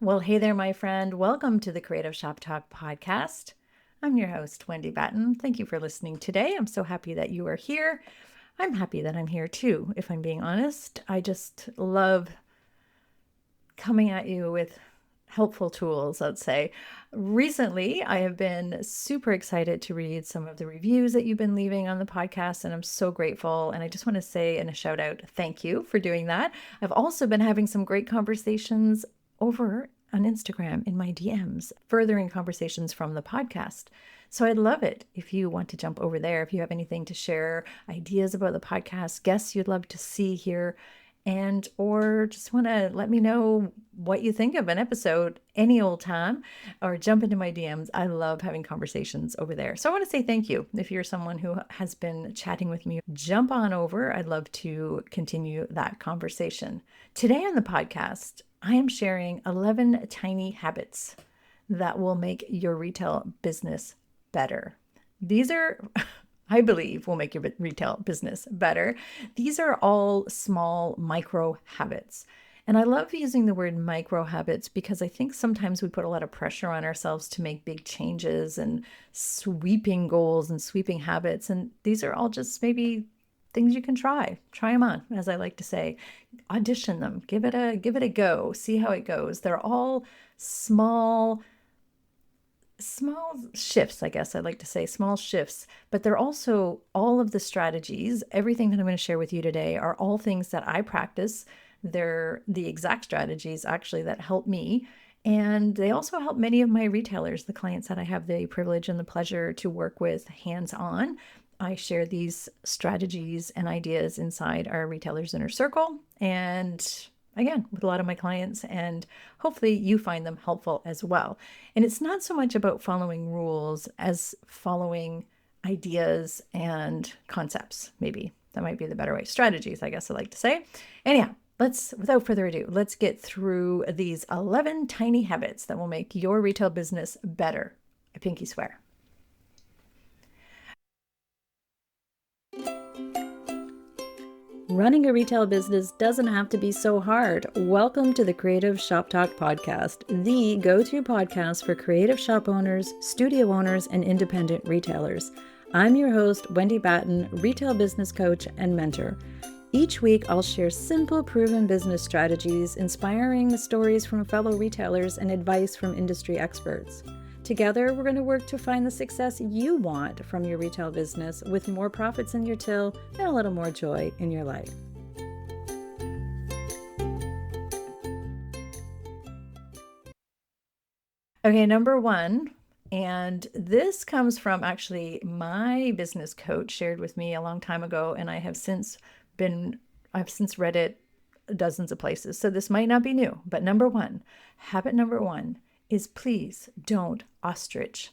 Well, hey there, my friend. Welcome to the Creative Shop Talk podcast. I'm your host, Wendy Batten. Thank you for listening today. I'm so happy that you are here. I'm happy that I'm here too, if I'm being honest. I just love coming at you with helpful tools, let's say. Recently, I have been super excited to read some of the reviews that you've been leaving on the podcast, and I'm so grateful. And I just want to say in a shout out, thank you for doing that. I've also been having some great conversations over on Instagram in my DMs, furthering conversations from the podcast. So I'd love it if you want to jump over there, if you have anything to share, ideas about the podcast, guests you'd love to see here, and or just want to let me know what you think of an episode any old time, or jump into my DMs. I love having conversations over there. So I want to say thank you. If you're someone who has been chatting with me, jump on over. I'd love to continue that conversation. Today on the podcast, I am sharing 11 tiny habits that will make your retail business better. These are I believe will make your retail business better. These are all small micro habits. And I love using the word micro habits because I think sometimes we put a lot of pressure on ourselves to make big changes and sweeping goals and sweeping habits. And these are all just maybe things you can try. Try them on, as I like to say. Audition them. Give it a go. See how it goes. They're all small shifts, I guess I'd like to say, small shifts, but they're also all of the strategies. Everything that I'm going to share with you today are all things that I practice. They're the exact strategies actually that help me. And they also help many of my retailers, the clients that I have the privilege and the pleasure to work with hands-on. I share these strategies and ideas inside our Retailers Inner Circle, and again, with a lot of my clients, and hopefully you find them helpful as well. And it's not so much about following rules as following ideas and concepts. Maybe that might be the better way. Strategies, I guess I like to say. Anyhow, without further ado, let's get through these 11 tiny habits that will make your retail business better. I pinky swear. Running a retail business doesn't have to be so hard. Welcome to the Creative Shop Talk podcast, the go-to podcast for creative shop owners, studio owners, and independent retailers. I'm your host, Wendy Batten, retail business coach and mentor. Each week, I'll share simple, proven business strategies, inspiring stories from fellow retailers, and advice from industry experts. Together, we're going to work to find the success you want from your retail business with more profits in your till and a little more joy in your life. Okay, number one, and this comes from actually my business coach shared with me a long time ago, and I've since read it dozens of places. So this might not be new, but habit number one is please don't ostrich.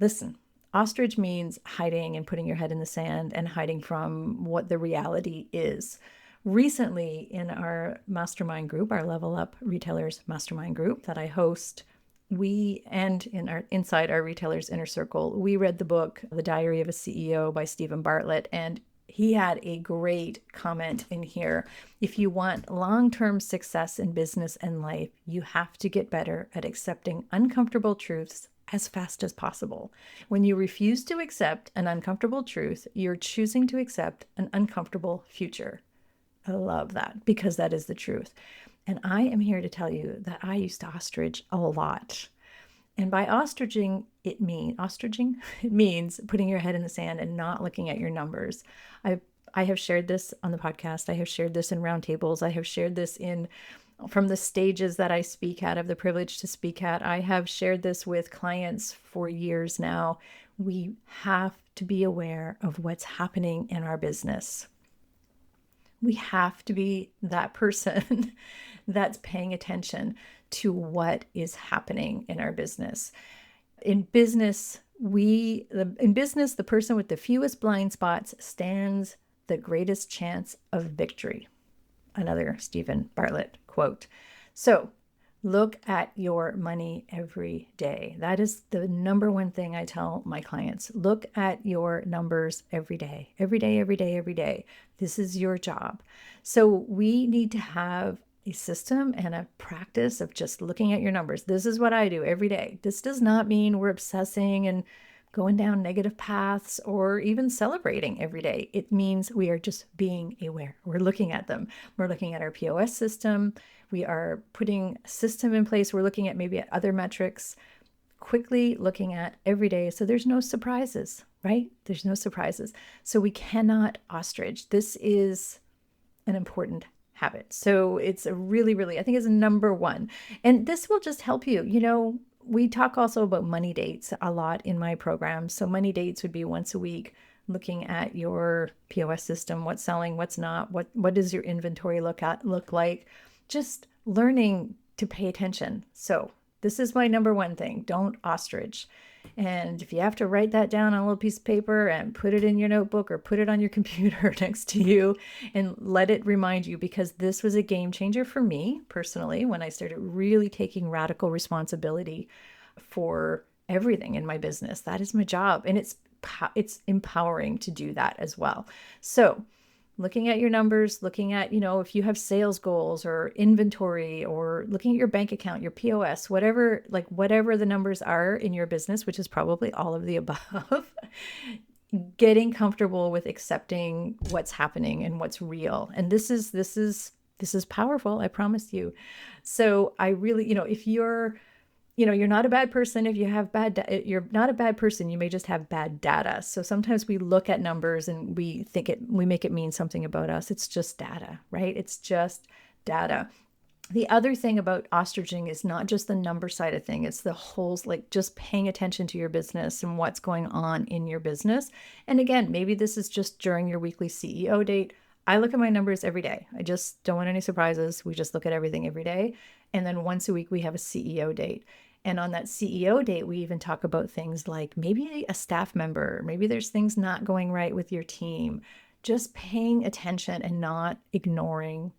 Listen, ostrich means hiding and putting your head in the sand and hiding from what the reality is. Recently in our mastermind group, our Level Up Retailers Mastermind group that I host, inside our Retailers Inner Circle, we read the book, The Diary of a CEO by Stephen Bartlett, and he had a great comment in here. If you want long-term success in business and life, you have to get better at accepting uncomfortable truths as fast as possible. When you refuse to accept an uncomfortable truth, you're choosing to accept an uncomfortable future. I love that because that is the truth. And I am here to tell you that I used to ostrich a lot. And by ostriching, it means putting your head in the sand and not looking at your numbers. I have shared this on the podcast. I have shared this in roundtables. I have shared this from the stages that I speak at, I have the privilege to speak at. I have shared this with clients for years now. We have to be aware of what's happening in our business. We have to be that person that's paying attention to what is happening in our business. In business, the person with the fewest blind spots stands the greatest chance of victory. Another Stephen Bartlett quote. So look at your money every day. That is the number one thing I tell my clients. Look at your numbers every day, every day, every day, every day. This is your job. So we need to have a system and a practice of just looking at your numbers. This is what I do every day. This does not mean we're obsessing and going down negative paths or even celebrating every day. It means we are just being aware. We're looking at them. We're looking at our POS system. We are putting a system in place. We're looking at maybe at other metrics, quickly looking at every day. So there's no surprises, right? There's no surprises. So we cannot ostrich. This is an important habit. So it's a really, really, I think it's number one. And this will just help you. We talk also about money dates a lot in my program. So money dates would be once a week, looking at your POS system, what's selling, what's not, what does your inventory look like, just learning to pay attention. So this is my number one thing. Don't ostrich. And if you have to write that down on a little piece of paper and put it in your notebook or put it on your computer next to you and let it remind you, because this was a game changer for me personally when I started really taking radical responsibility for everything in my business. That is my job. And it's empowering to do that as well. So looking at your numbers, looking at, if you have sales goals or inventory, or looking at your bank account, your POS, whatever the numbers are in your business, which is probably all of the above, getting comfortable with accepting what's happening and what's real. And this is powerful, I promise you. So I really, if you're not a bad person. If you have you're not a bad person. You may just have bad data. So sometimes we look at numbers and we make it mean something about us. It's just data, right? It's just data. The other thing about ostriching is not just the number side of thing. It's the whole, just paying attention to your business and what's going on in your business. And again, maybe this is just during your weekly CEO date. I look at my numbers every day. I just don't want any surprises. We just look at everything every day. And then once a week, we have a CEO date. And on that CEO date, we even talk about things like maybe a staff member, maybe there's things not going right with your team. Just paying attention and not ignoring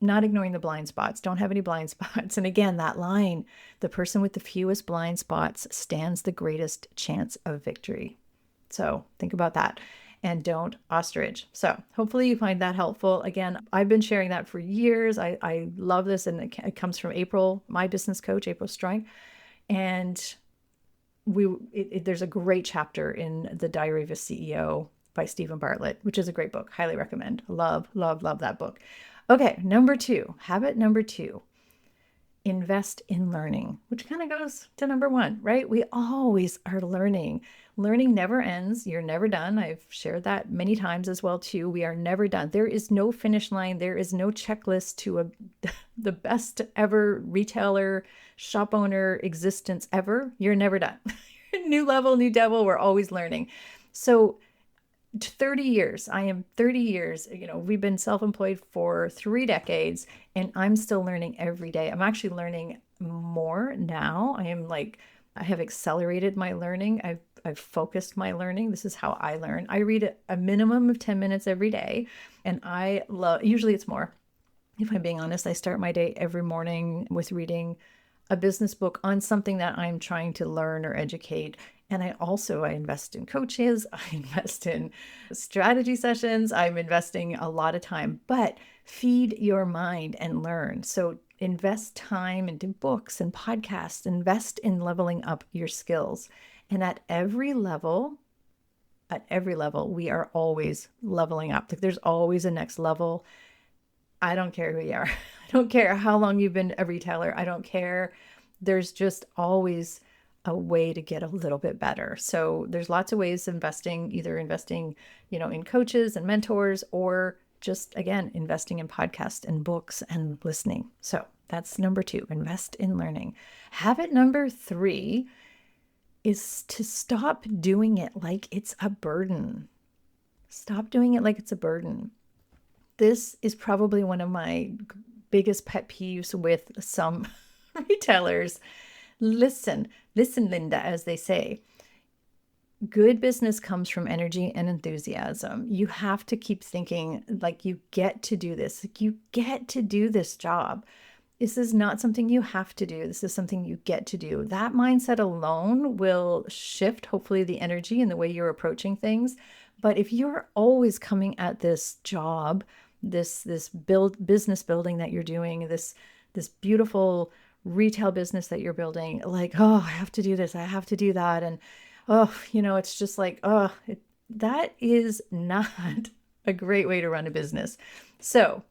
the blind spots. Don't have any blind spots. And again, that line, the person with the fewest blind spots stands the greatest chance of victory. So think about that. And don't ostrich. So hopefully you find that helpful. Again, I've been sharing that for years. I love this. And it comes from April, my business coach, April Strang. And there's a great chapter in The Diary of a CEO by Stephen Bartlett, which is a great book. Highly recommend. Love, love, love that book. Okay, habit number two, invest in learning, which kind of goes to number one, right? We always are learning. Learning never ends. You're never done. I've shared that many times as well too. We are never done. There is no finish line. There is no checklist to the best ever retailer, shop owner existence ever. You're never done. New level, new devil. We're always learning. So 30 years, I am 30 years, we've been self-employed for 3 decades and I'm still learning every day. I'm actually learning more now. I have accelerated my learning. I've focused my learning. This is how I learn. I read a minimum of 10 minutes every day. And usually it's more. If I'm being honest, I start my day every morning with reading a business book on something that I'm trying to learn or educate. And I invest in coaches. I invest in strategy sessions. I'm investing a lot of time, but feed your mind and learn. So invest time into books and podcasts, invest in leveling up your skills. And at every level, we are always leveling up. There's always a next level. I don't care who you are. I don't care how long you've been a retailer. I don't care. There's just always a way to get a little bit better. So there's lots of ways either investing, in coaches and mentors, or just, again, investing in podcasts and books and listening. So that's number 2, invest in learning. Habit number 3 is to stop doing it like it's a burden. Stop doing it like it's a burden. This is probably one of my biggest pet peeves with some retailers. Listen, Linda, as they say. Good business comes from energy and enthusiasm. You have to keep thinking like you get to do this. Like you get to do this job. This is not something you have to do. This is something you get to do. That mindset alone will shift, hopefully, the energy and the way you're approaching things. But if you're always coming at this job, this business building that you're doing, this beautiful retail business that you're building, like, oh, I have to do this, I have to do that. And oh, it's just like, that is not a great way to run a business. So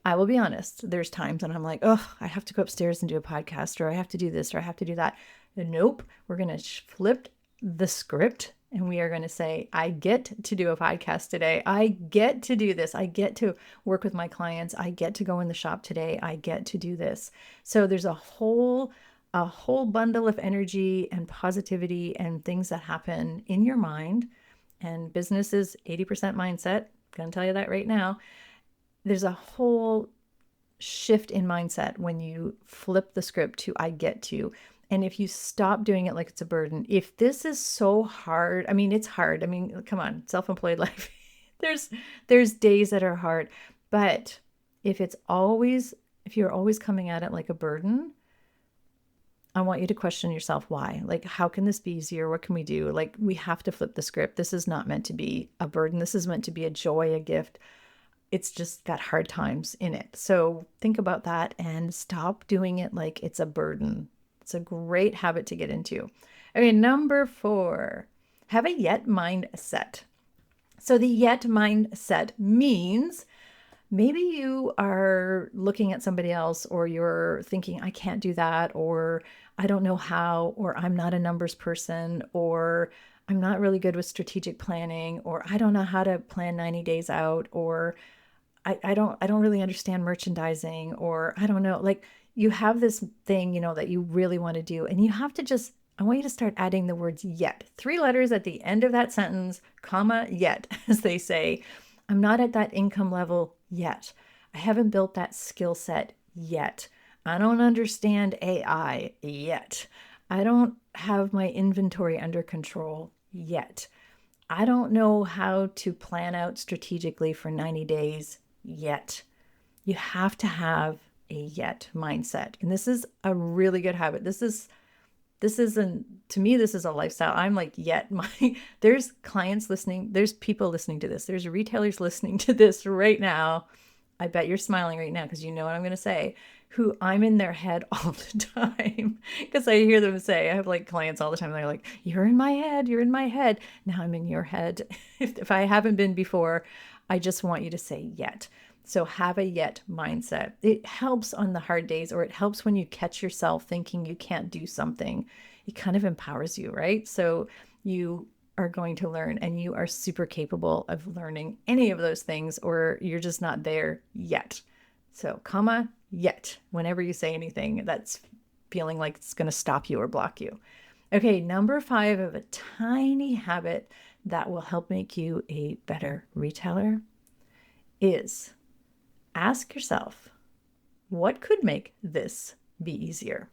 I will be honest, there's times when I'm like, oh, I have to go upstairs and do a podcast, or I have to do this, or I have to do that. Nope, we're going to flip the script and we are going to say, I get to do a podcast today. I get to do this. I get to work with my clients. I get to go in the shop today. I get to do this. So there's a whole bundle of energy and positivity and things that happen in your mind. And business is 80% mindset. I'm going to tell you that right now. There's a whole shift in mindset when you flip the script to I get to. And if you stop doing it like it's a burden, if this is so hard, I mean, it's hard. I mean, come on, self-employed life. there's days that are hard, but if you're always coming at it like a burden, I want you to question yourself why. Like, how can this be easier? What can we do? Like, we have to flip the script. This is not meant to be a burden. This is meant to be a joy, a gift. It's just got hard times in it. So think about that and stop doing it like it's a burden. It's a great habit to get into. Okay, number 4, have a yet mindset. So the yet mindset means maybe you are looking at somebody else, or you're thinking, I can't do that, or I don't know how, or I'm not a numbers person, or I'm not really good with strategic planning, or I don't know how to plan 90 days out, or I don't really understand merchandising, or I don't know, like you have this thing, that you really want to do, and you have to I want you to start adding the words yet, 3 letters at the end of that sentence, comma, yet, as they say. I'm not at that income level yet. I haven't built that skill set yet. I don't understand AI yet. I don't have my inventory under control yet. I don't know how to plan out strategically for 90 days yet. You have to have a yet mindset. And this is a really good habit. To me, this is a lifestyle. I'm like, yet there's clients listening. There's people listening to this. There's retailers listening to this right now. I bet you're smiling right now because you know what I'm going to say, who I'm in their head all the time because I hear them say, I have like clients all the time. They're like, you're in my head. You're in my head. Now I'm in your head. If I haven't been before, I just want you to say yet. So have a yet mindset. It helps on the hard days, or it helps when you catch yourself thinking you can't do something. It kind of empowers you, right? So you are going to learn, and you are super capable of learning any of those things, or you're just not there yet. So comma, yet, whenever you say anything that's feeling like it's going to stop you or block you. Okay, number 5 of a tiny habit that will help make you a better retailer is ask yourself, what could make this be easier?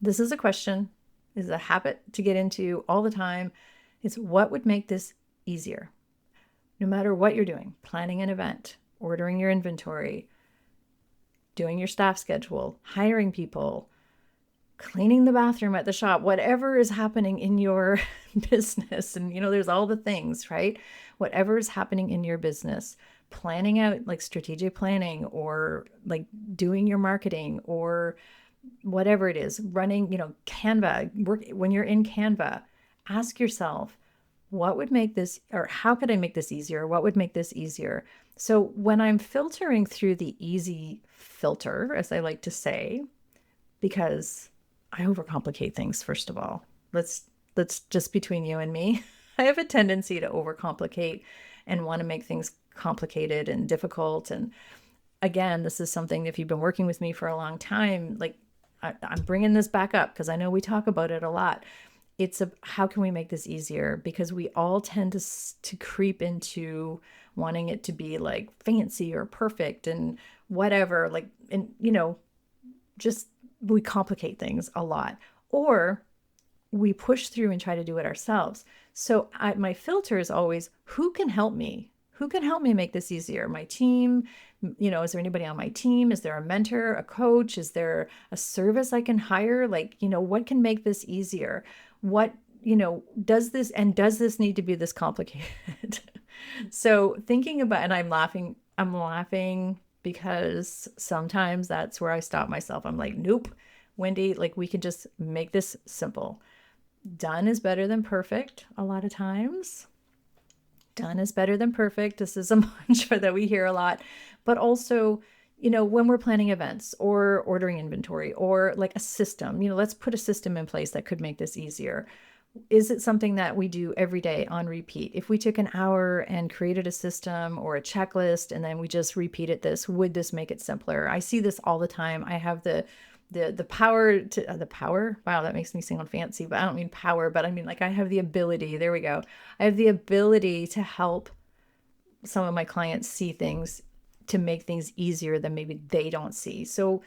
This is a question, is a habit to get into all the time. It's what would make this easier? No matter what you're doing, planning an event, ordering your inventory, doing your staff schedule, hiring people, cleaning the bathroom at the shop, whatever is happening in your business. And, there's all the things, right? Whatever is happening in your business, planning out like strategic planning, or like doing your marketing, or whatever it is, running, Canva, when you're in Canva, ask yourself, what would make this, or how could I make this easier? What would make this easier? So when I'm filtering through the easy filter, as I like to say, because I overcomplicate things, first of all, let's just between you and me, I have a tendency to overcomplicate and want to make things complicated and difficult. And again, this is something, if you've been working with me for a long time, like I'm bringing this back up because I know we talk about it a lot. It's how can we make this easier? Because we all tend to creep into wanting it to be like fancy or perfect and whatever, like, and just we complicate things a lot, or we push through and try to do it ourselves. So my filter is always, who can help me? Who can help me make this easier? My team, is there anybody on my team? Is there a mentor, a coach? Is there a service I can hire? Like, what can make this easier? What, does this need to be this complicated? So thinking about, and I'm laughing I'm laughing because sometimes that's where I stop myself. I'm like, nope, Wendy, like we can just make this simple. Done is better than perfect a lot of times. Done is better than perfect. This is a mantra that we hear a lot, but also, when we're planning events or ordering inventory or like a system, let's put a system in place that could make this easier. Is it something that we do every day on repeat? If we took an hour and created a system or a checklist and then we just repeated this, would this make it simpler? I see this all the time. I have the power to the power. Wow, that makes me sound fancy, but I don't mean power, but I mean like I have the ability. There we go. I have the ability to help some of my clients see things to make things easier than maybe they don't see. So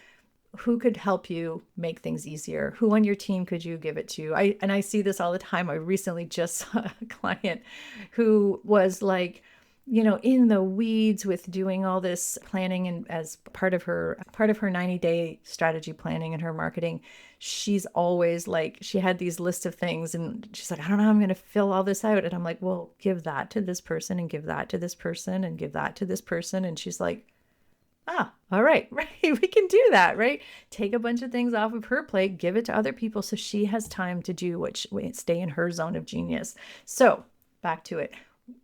who could help you make things easier? Who on your team could you give it to? I see this all the time. I recently just saw a client who was like, in the weeds with doing all this planning, and as part of her 90-day strategy planning and her marketing, she's always like, she had these lists of things and she's like, I don't know how I'm going to fill all this out. And I'm like, well, give that to this person and give that to this person and give that to this person. And she's like, all right, we can do that, right? Take a bunch of things off of her plate, give it to other people so she has time to do stay in her zone of genius. So back to it.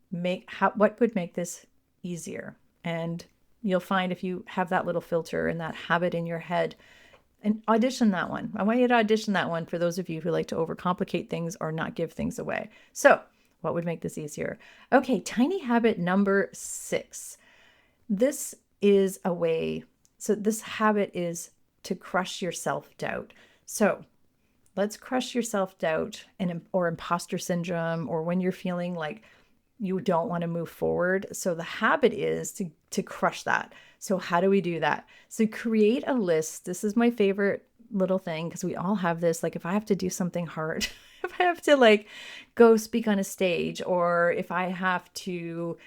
What would make this easier? And you'll find if you have that little filter and that habit in your head, and audition that one. I want you to audition that one for those of you who like to overcomplicate things or not give things away. So what would make this easier? Okay, tiny habit number 6. This is a way. So this habit is to crush your self-doubt. So let's crush your self-doubt or imposter syndrome, or when you're feeling like you don't want to move forward. So the habit is to crush that. So how do we do that? So create a list. This is my favorite little thing because we all have this. Like if I have to do something hard, if I have to like go speak on a stage, or if I have to,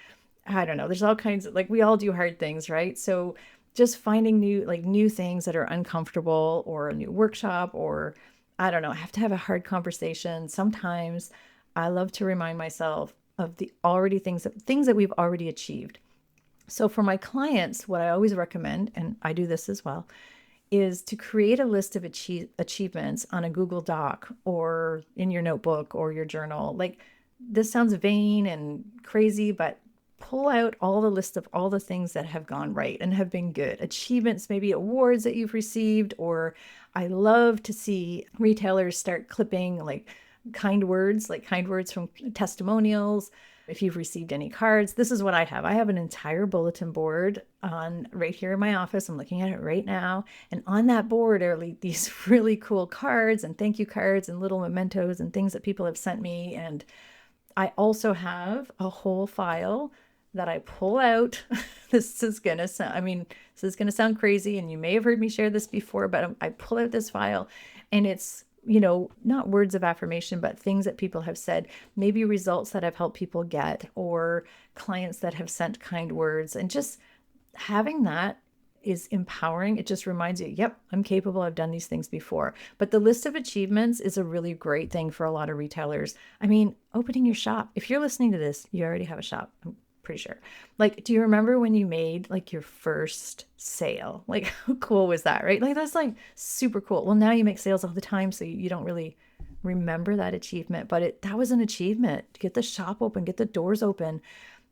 I don't know, there's all kinds of, like, we all do hard things, right? So just finding new things that are uncomfortable, or a new workshop, or I don't know, I have to have a hard conversation. Sometimes I love to remind myself of the things that we've already achieved. So for my clients, what I always recommend, and I do this as well, is to create a list of achievements on a Google Doc or in your notebook or your journal. Like, this sounds vain and crazy, but pull out all the list of all the things that have gone right and have been good. Achievements, maybe awards that you've received, or I love to see retailers start clipping like kind words from testimonials. If you've received any cards, this is what I have. I have an entire bulletin board on right here in my office. I'm looking at it right now. And on that board are like these really cool cards and thank you cards and little mementos and things that people have sent me. And I also have a whole file that I pull out. This is going to sound crazy, and you may have heard me share this before, but I pull out this file, and it's, not words of affirmation, but things that people have said, maybe results that I've helped people get, or clients that have sent kind words. And just having that is empowering. It just reminds you, yep, I'm capable. I've done these things before. But the list of achievements is a really great thing for a lot of retailers. I mean, opening your shop. If you're listening to this, you already have a shop. I'm pretty sure. Like, do you remember when you made like your first sale? Like, how cool was that, right? Like, that's like super cool. Well, now you make sales all the time, so you don't really remember that achievement, but that was an achievement. Get the shop open, get the doors open,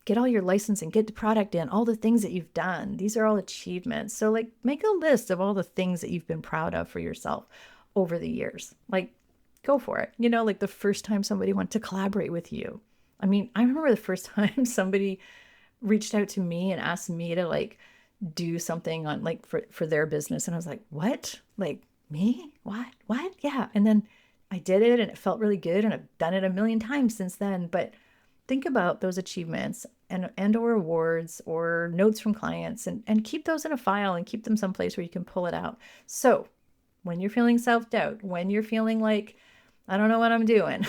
get all your licensing, get the product in, all the things that you've done. These are all achievements. So like, make a list of all the things that you've been proud of for yourself over the years. Like, go for it. Like the first time somebody wanted to collaborate with you. I mean, I remember the first time somebody reached out to me and asked me to like do something on like for their business. And I was like, what? Like, me? What? Yeah. And then I did it and it felt really good. And I've done it a million times since then. But think about those achievements and or awards or notes from clients, and keep those in a file and keep them someplace where you can pull it out. So when you're feeling self-doubt, when you're feeling like, I don't know what I'm doing.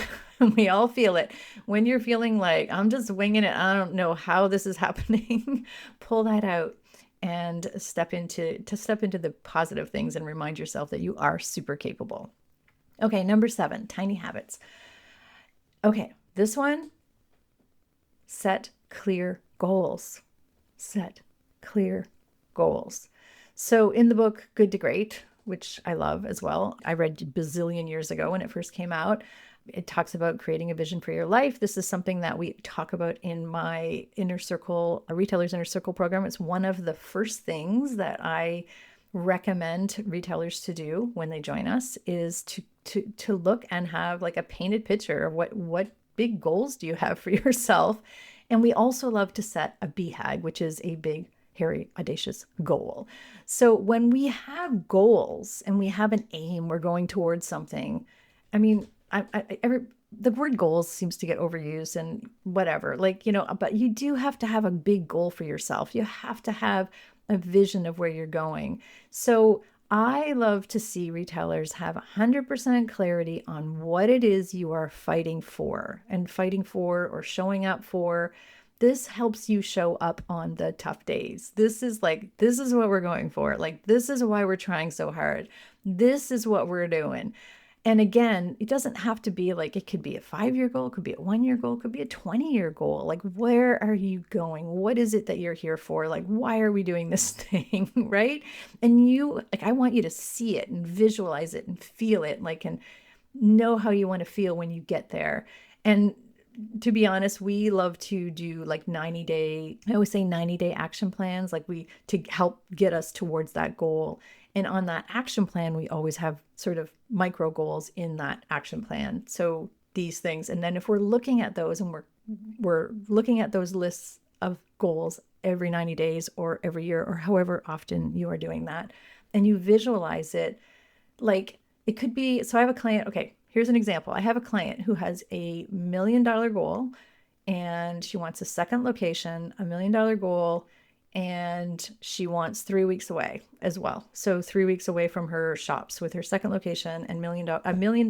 We all feel it. When you're feeling like, I'm just winging it, I don't know how this is happening, pull that out and step into the positive things and remind yourself that you are super capable. Okay, number 7, tiny habits. Okay, this one, set clear goals. Set clear goals. So in the book, Good to Great, which I love as well, I read a bazillion years ago when it first came out. It talks about creating a vision for your life. This is something that we talk about in my Inner Circle, a Retailer's Inner Circle program. It's one of the first things that I recommend retailers to do when they join us is to look and have like a painted picture of what big goals do you have for yourself. And we also love to set a BHAG, which is a big, hairy, audacious goal. So when we have goals and we have an aim, we're going towards something. I mean, the word goals seems to get overused and whatever, like, but you do have to have a big goal for yourself. You have to have a vision of where you're going. So I love to see retailers have 100% clarity on what it is you are fighting for or showing up for. This helps you show up on the tough days. This is what we're going for. Like, this is why we're trying so hard. This is what we're doing. And again, it doesn't have to be like, it could be a 5-year goal, it could be a 1-year goal, it could be a 20-year goal. Like, where are you going? What is it that you're here for? Like, why are we doing this thing? Right? And I want you to see it and visualize it and feel it, like, and know how you want to feel when you get there. And to be honest, we love to do like 90-day, I always say 90-day action plans, to help get us towards that goal. And on that action plan, we always have sort of micro goals in that action plan. So these things, and then if we're looking at those and we're looking at those lists of goals every 90 days or every year or however often you are doing that, and you visualize it, like it could be, so I have a client, okay, here's an example. I have a client who has a $1 million goal and she wants a second location, $1 million goal, and she wants 3 weeks away as well. So 3 weeks away from her shops with her second location and $1 million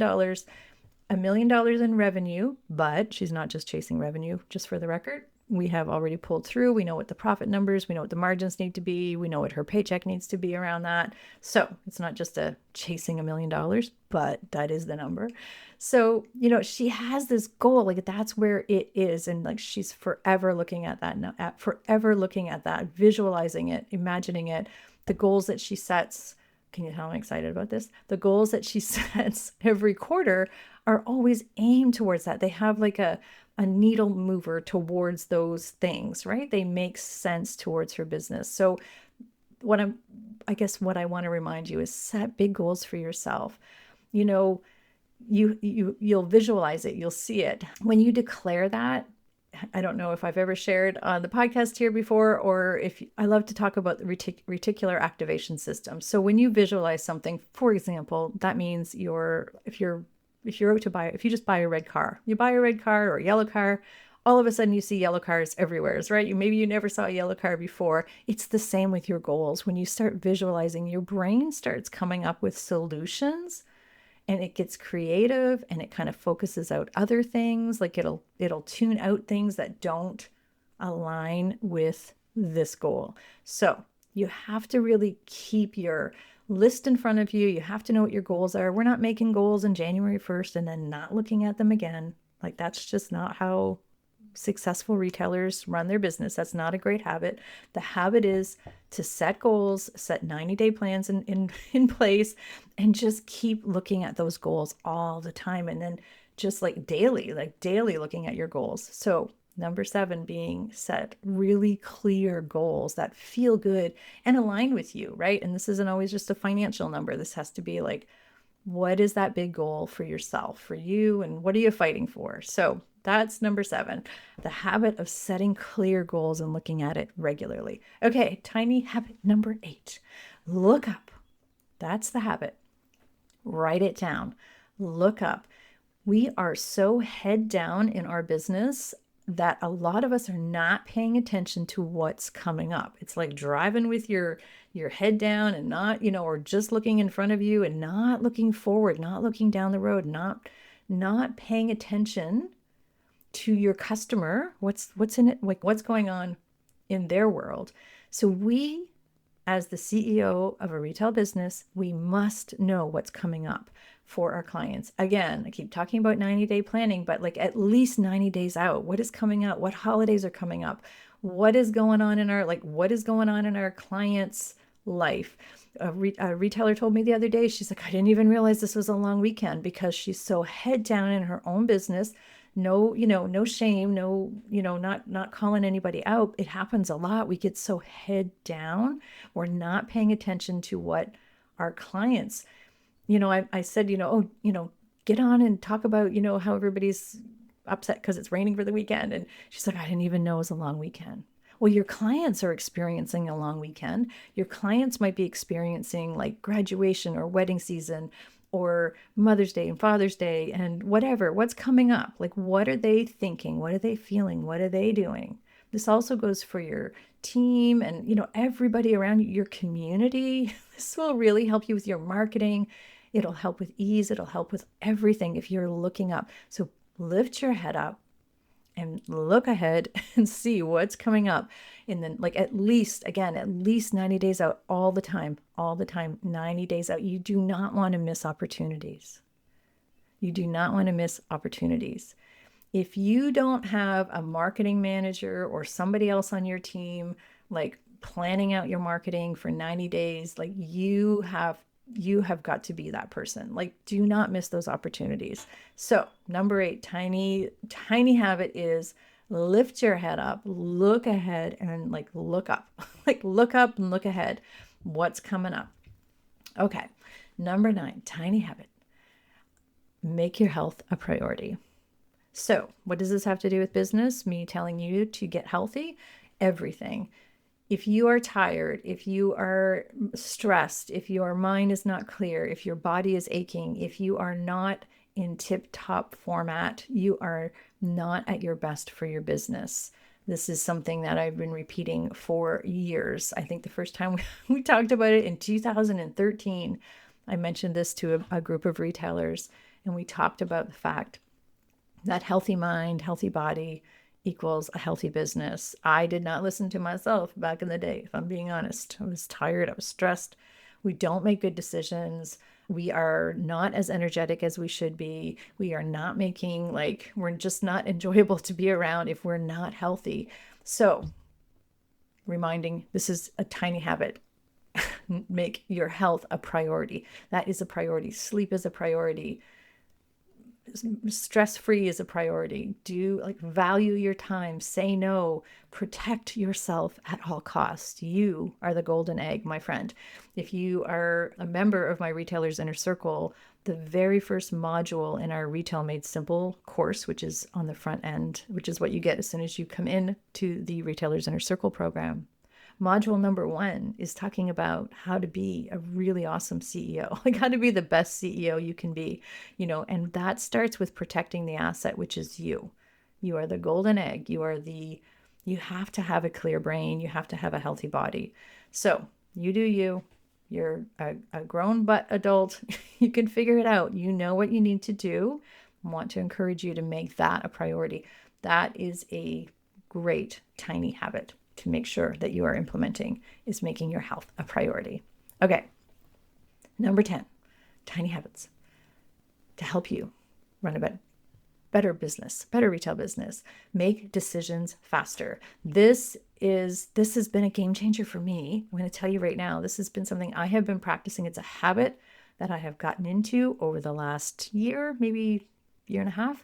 in revenue, but she's not just chasing revenue, just for the record. We have already pulled through. We know what the profit numbers, we know what the margins need to be. We know what her paycheck needs to be around that. So it's not just a chasing $1 million, but that is the number. So, she has this goal, like that's where it is. And like, she's forever looking at that, visualizing it, imagining it, the goals that she sets. Can you tell I'm excited about this? The goals that she sets every quarter are always aimed towards that. They have like a needle mover towards those things, right? They make sense towards her business. So what I want to remind you is set big goals for yourself. You'll visualize it, you'll see it. When you declare that, I don't know if I've ever shared on the podcast here before, or if I love to talk about the reticular activation system. So when you visualize something, for example, that means if you just buy a red car, you buy a red car or a yellow car, all of a sudden you see yellow cars everywhere, right? Maybe you never saw a yellow car before. It's the same with your goals. When you start visualizing, your brain starts coming up with solutions and it gets creative and it kind of focuses out other things. Like it'll tune out things that don't align with this goal. So you have to really keep your list in front of you. You have to know what your goals are. We're not making goals on January 1st and then not looking at them again. Like that's just not how successful retailers run their business. That's not a great habit. The habit is to set goals, set 90-day plans in place, and just keep looking at those goals all the time. And then just daily looking at your goals. So number 7 being set really clear goals that feel good and aligned with you, right? And this isn't always just a financial number. This has to be like, what is that big goal for yourself, for you, and what are you fighting for? So that's number 7, the habit of setting clear goals and looking at it regularly. Okay, tiny habit number 8, look up. That's the habit. Write it down. Look up. We are so head down in our business that a lot of us are not paying attention to what's coming up. It's like driving with your head down and not, or just looking in front of you and not looking forward, not looking down the road, not paying attention to your customer, what's in it, like what's going on in their world. So we, as the CEO of a retail business, we must know what's coming up for our clients. Again, I keep talking about 90-day planning, but like at least 90 days out, what is coming up? What holidays are coming up? what is going on in our client's life. A retailer told me the other day, she's like, I didn't even realize this was a long weekend, because she's so head down in her own business. No, no shame, no, not calling anybody out. It happens a lot. We get so head down. We're not paying attention to what our clients, I said, get on and talk about, how everybody's upset because it's raining for the weekend. And she's like, I didn't even know it was a long weekend. Well, your clients are experiencing a long weekend. Your clients might be experiencing like graduation or wedding season or Mother's Day and Father's Day and whatever. What's coming up? Like, what are they thinking? What are they feeling? What are they doing? This also goes for your team and, everybody around you, your community. This will really help you with your marketing. It'll help with ease. It'll help with everything if you're looking up. So lift your head up and look ahead and see what's coming up in the, like, at least 90 days out, all the time, 90 days out. You do not want to miss opportunities. You do not want to miss opportunities. If you don't have a marketing manager or somebody else on your team, like planning out your marketing for 90 days, like you have got to be that person. Like, do not miss those opportunities. So number 8, tiny habit is lift your head up, look ahead, and like look up, like look up and look ahead. What's coming up? Okay. Number 9, tiny habit. Make your health a priority. So what does this have to do with business? Me telling you to get healthy? Everything. If you are tired, if you are stressed, if your mind is not clear, if your body is aching, if you are not in tip-top format, you are not at your best for your business. This is something that I've been repeating for years. I think the first time we talked about it in 2013, I mentioned this to a group of retailers, and we talked about the fact that healthy mind, healthy body equals a healthy business. I did not listen to myself back in the day, if I'm being honest. I was tired. I was stressed. We don't make good decisions. We are not as energetic as we should be. We are not making, we're just not enjoyable to be around if we're not healthy. So, reminding, this is a tiny habit. Make your health a priority. That is a priority. Sleep is a priority. Stress-free is a priority. Value your time, say no, protect yourself at all costs. You are the golden egg, my friend. If you are a member of my Retailer's Inner Circle, the very first module in our Retail Made Simple course, which is on the front end, which is what you get as soon as you come in to the Retailer's Inner Circle program. Module number 1 is talking about how to be a really awesome CEO, like how to be the best CEO you can be, and that starts with protecting the asset, which is you. You are the golden egg. You have to have a clear brain. You have to have a healthy body. So you do you. You're a grown but adult. You can figure it out. You know what you need to do. I want to encourage you to make that a priority. That is a great tiny habit to make sure that you are implementing, is making your health a priority. Okay. Number 10, tiny habits to help you run a better business, better retail business. Make decisions faster. This has been a game changer for me. I'm going to tell you right now, this has been something I have been practicing. It's a habit that I have gotten into over the last year, maybe year and a half,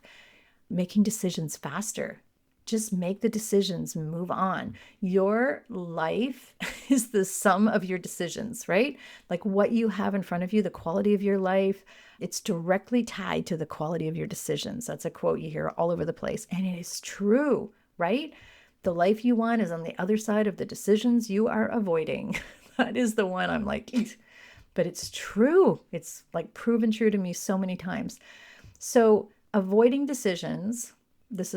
making decisions faster. Just make the decisions, move on. Your life is the sum of your decisions, right? Like what you have in front of you, the quality of your life, it's directly tied to the quality of your decisions. That's a quote you hear all over the place. And it is true, right? The life you want is on the other side of the decisions you are avoiding. That is the one I'm like, eesh. But it's true. It's like proven true to me so many times. So avoiding decisions,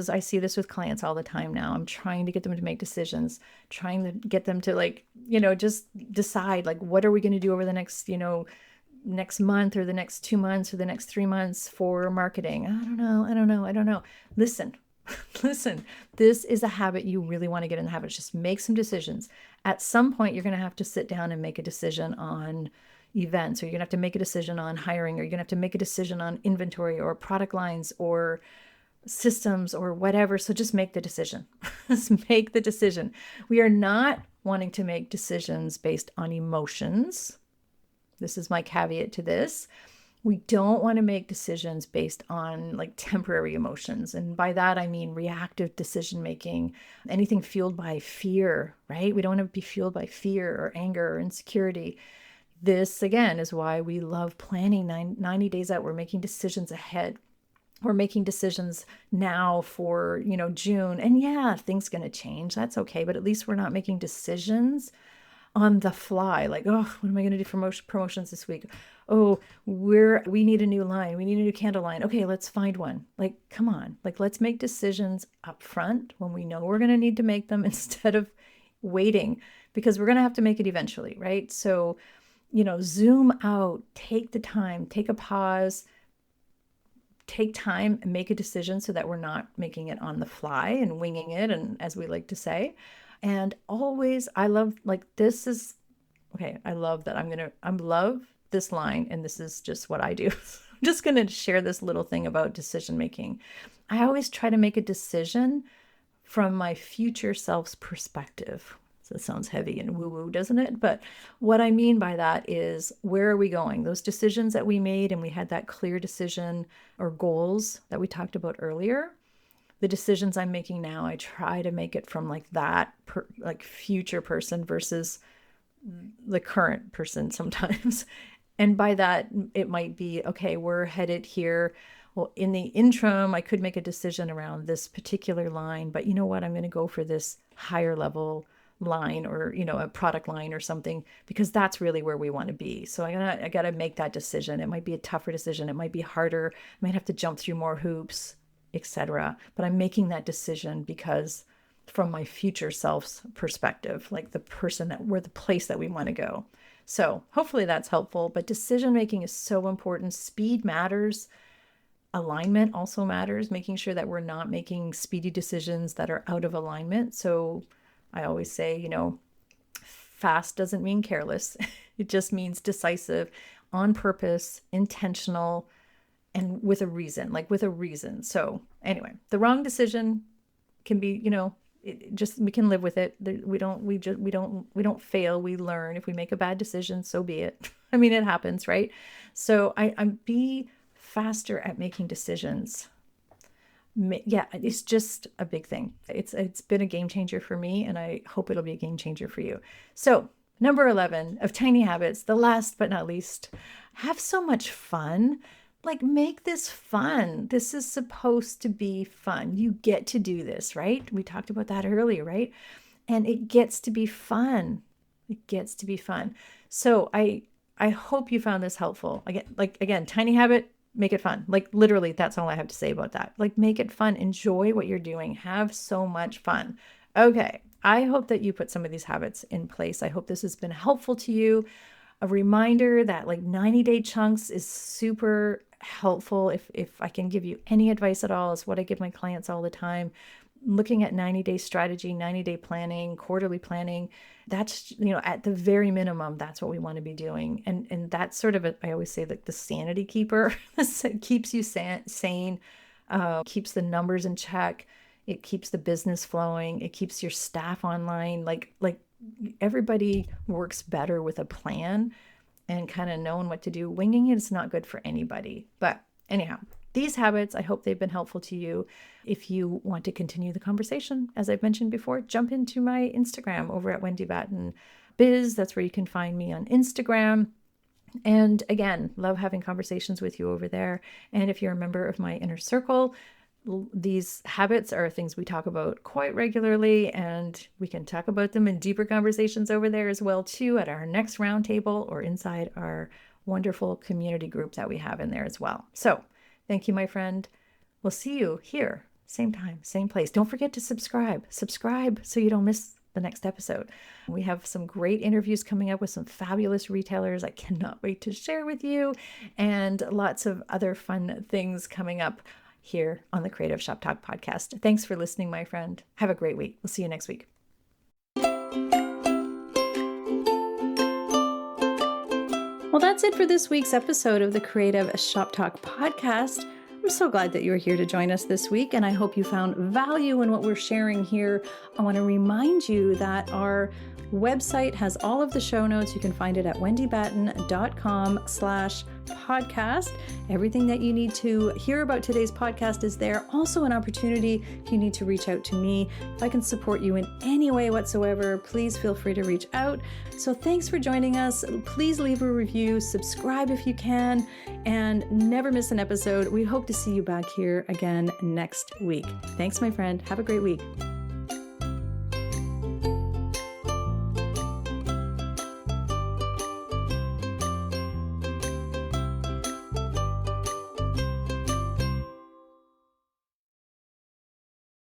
I see this with clients all the time now. I'm trying to get them to make decisions, trying to get them to just decide, what are we going to do over the next, next month or the next 2 months or the next 3 months for marketing. I don't know. Listen, this is a habit you really want to get in the habit. Just make some decisions. At some point, you're going to have to sit down and make a decision on events, or you're going to have to make a decision on hiring, or you're going to have to make a decision on inventory or product lines or systems or whatever. So just make the decision. Just make the decision. We are not wanting to make decisions based on emotions. This is my caveat to this. We don't want to make decisions based on like temporary emotions. And by that, I mean reactive decision making, anything fueled by fear, right? We don't want to be fueled by fear or anger or insecurity. This, again, is why we love planning 90 days out. We're making decisions ahead. We're making decisions now for, June. And yeah, things going to change. That's okay. But at least we're not making decisions on the fly. Like, oh, what am I going to do for promotions this week? Oh, we need a new line. We need a new candle line. Okay, let's find one. Like, come on. Like, let's make decisions up front when we know we're going to need to make them instead of waiting, because we're going to have to make it eventually, right? So, zoom out, take the time, take a pause, take time and make a decision so that we're not making it on the fly and winging it, and as we like to say. And always, I love, like, this is, okay, I love that I love this line, and this is just what I do. I'm just going to share this little thing about decision making. I always try to make a decision from my future self's perspective. So it sounds heavy and woo-woo, doesn't it? But what I mean by that is, where are we going? Those decisions that we made, and we had that clear decision or goals that we talked about earlier. The decisions I'm making now, I try to make it from like that, like future person versus the current person sometimes. And by that, it might be, okay, we're headed here. Well, in the interim, I could make a decision around this particular line, but you know what? I'm going to go for this higher level line, or, a product line or something, because that's really where we want to be. So I gotta make that decision. It might be a tougher decision. It might be harder. I might have to jump through more hoops, etc. But I'm making that decision because from my future self's perspective, like the person that we're, the place that we want to go. So hopefully that's helpful. But decision making is so important. Speed matters. Alignment also matters, making sure that we're not making speedy decisions that are out of alignment. So I always say, fast doesn't mean careless. It just means decisive, on purpose, intentional, and with a reason, So anyway, the wrong decision can be, we can live with it. We don't fail. We learn. If we make a bad decision, so be it. I mean, it happens, right? So I'm be faster at making decisions. Yeah, it's just a big thing. It's been a game changer for me, and I hope it'll be a game changer for you. So number 11 of tiny habits, the last but not least, have so much fun. Like, make this fun. This is supposed to be fun. You get to do this, right? We talked about that earlier, right? And it gets to be fun. It gets to be fun. So I hope you found this helpful. Again, tiny habit, make it fun. Like, literally, that's all I have to say about that. Like, make it fun. Enjoy what you're doing. Have so much fun. Okay. I hope that you put some of these habits in place. I hope this has been helpful to you. A reminder that like 90-day chunks is super helpful. If I can give you any advice at all, is what I give my clients all the time. Looking at 90-day strategy, 90-day planning, quarterly planning, that's, at the very minimum, that's what we want to be doing. And that's sort of, I always say, like the sanity keeper. It keeps you sane, keeps the numbers in check. It keeps the business flowing. It keeps your staff online. Like everybody works better with a plan and kind of knowing what to do. Winging it is not good for anybody. But anyhow, these habits, I hope they've been helpful to you. If you want to continue the conversation, as I've mentioned before, jump into my Instagram over at Wendy Batten Biz. That's where you can find me on Instagram. And again, love having conversations with you over there. And if you're a member of my inner circle, these habits are things we talk about quite regularly, and we can talk about them in deeper conversations over there as well too, at our next roundtable or inside our wonderful community group that we have in there as well. So thank you, my friend. We'll see you here, same time, same place. Don't forget to subscribe so you don't miss the next episode. We have some great interviews coming up with some fabulous retailers I cannot wait to share with you, and lots of other fun things coming up here on the Creative Shop Talk podcast. Thanks for listening, my friend. Have a great week. We'll see you next week. Well, that's it for this week's episode of the Creative Shop Talk podcast. I'm so glad that you're here to join us this week, and I hope you found value in what we're sharing here. I want to remind you that our website has all of the show notes. You can find it at wendybatten.com/podcast. Everything that you need to hear about today's podcast is there. Also an opportunity if you need to reach out to me. If I can support you in any way whatsoever, please feel free to reach out. So thanks for joining us. Please leave a review, subscribe if you can, and never miss an episode. We hope to see you back here again next week. Thanks, my friend. Have a great week.